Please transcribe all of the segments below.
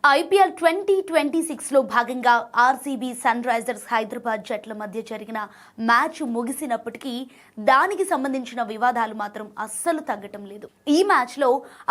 IPL 2026లో భాగంగా RCB sun Risers Hyderabad జట్ల మధ్య జరిగిన మ్యాచ్ ముగిసినప్పటికీ దానికి సంబంధించిన వివాదాలు మాత్రం అస్సలు తగ్గటం లేదు. ఈ మ్యాచ్లో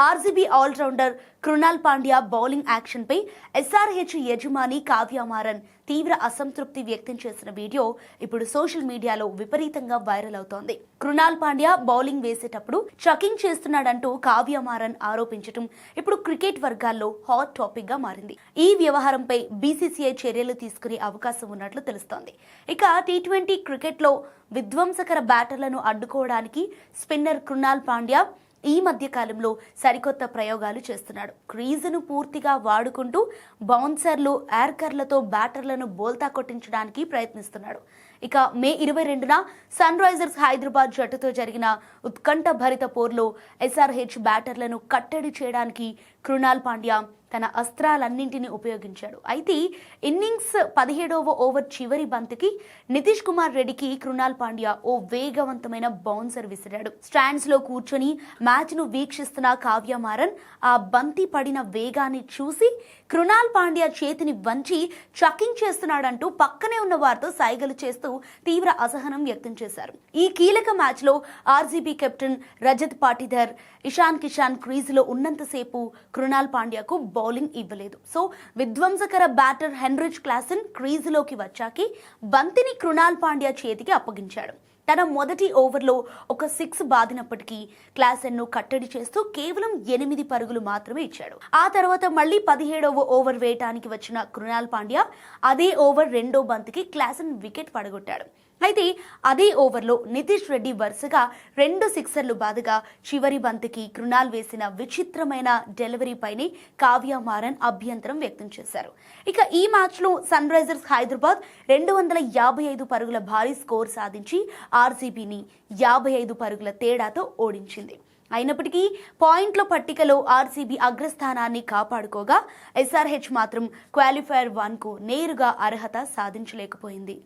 RCB allrounder Krunal Pandya bowling యాక్షన్పై ఎస్ఆర్హెచ్ యజమాని కావ్య మారన్ తీవ్ర అసంతృప్తి వ్యక్తం చేసిన వీడియో ఇప్పుడు సోషల్ మీడియాలో విపరీతంగా వైరల్ అవుతోంది. కృణాల్ పాండ్యా బౌలింగ్ వేసేటప్పుడు చకింగ్ చేస్తున్నాడంటూ కావ్య మారన్ ఆరోపించడం ఇప్పుడు క్రికెట్ వర్గాల్లో హాట్ టాపిక్ గా మారింది. ఈ వ్యవహారంపై బీసీసీఐ చర్యలు తీసుకునే అవకాశం ఉన్నట్లు తెలుస్తోంది. ఇక టీ20 క్రికెట్ లో విధ్వంసకర బ్యాటర్లను అడ్డుకోవడానికి స్పిన్నర్ కృణాల్ పాండ్యా ఈ మధ్య కాలంలో సరికొత్త ప్రయోగాలు చేస్తున్నాడు. క్రీజును పూర్తిగా వాడుకుంటూ బౌన్సర్లు, యార్కర్లతో బ్యాటర్లను బోల్తా కొట్టించడానికి ప్రయత్నిస్తున్నాడు. ఇక మే 22న సన్ రైజర్స్ హైదరాబాద్ జట్టుతో జరిగిన ఉత్కంఠ భరిత పోర్లో ఎస్ఆర్హెచ్ బ్యాటర్లను కట్టడి చేయడానికి కృణాల్ పాండ్యా తన అస్త్రాలన్నింటినీ ఉపయోగించాడు. అయితే ఇన్నింగ్స్ 17వ ఓవర్ చివరి బంతికి నితీష్ కుమార్ రెడ్డికి కృణాల్ పాండ్యా ఓ వేగవంతమైన బౌన్సర్ విసిరాడు. స్టాండ్స్ లో కూర్చొని మ్యాచ్ ను వీక్షిస్తున్న కావ్య మారన్ ఆ బంతి పడిన వేగాన్ని చూసి కృణాల్ పాండ్యా చేతిని వంచి చకింగ్ చేస్తున్నాడంటూ పక్కనే ఉన్న వారితో సైగలు చేస్తూ తీవ్ర అసహనం వ్యక్తం చేశారు. ఈ కీలక మ్యాచ్ లో ఆర్సీబీ కెప్టెన్ రజత్ పాటిదార్, ఇషాన్ కిషాన్ క్రీజులో ఉన్నంతసేపు కృణాల్ పాండ్యాకు బౌలింగ్ ఇవ్వలేదు. సో విధ్వంసకర బ్యాటర్ హెన్రిచ్ క్లాసెన్ క్రీజులోకి వచ్చాకి బంతిని కృణాల్ పాండ్యా చేతికి అప్పగించాడు. తన మొదటి ఓవర్లో ఒక 6 బాదినప్పటికీ క్లాసెన్ను కట్టడి చేస్తూ కేవలం 8 పరుగులు మాత్రమే ఇచ్చాడు. ఆ తర్వాత మళ్లీ 17వ ఓవర్ వేయటానికి వచ్చిన కృణాల్ పాండ్యా అదే ఓవర్ రెండో బంతికి క్లాసెన్ వికెట్ పడగొట్టాడు. అయితే అదే ఓవర్లో నితీష్ రెడ్డి వరుసగా 2 సిక్సర్లు బాదగా చివరి బంతికి కృణాల్ వేసిన విచిత్రమైన డెలివరీపైనే కావ్య మారన్ అభ్యంతరం వ్యక్తం చేశారు. ఇక ఈ మ్యాచ్లో సన్ రైజర్స్ హైదరాబాద్ 255 పరుగుల భారీ స్కోర్ సాధించి ఆర్సీబీని 55 పరుగుల తేడాతో ఓడించింది. అయినప్పటికీ పాయింట్ల పట్టికలో ఆర్సీబీ అగ్రస్థానాన్ని కాపాడుకోగా ఎస్ఆర్హెచ్ మాత్రం క్వాలిఫైయర్ 1కు నేరుగా అర్హత సాధించలేకపోయింది.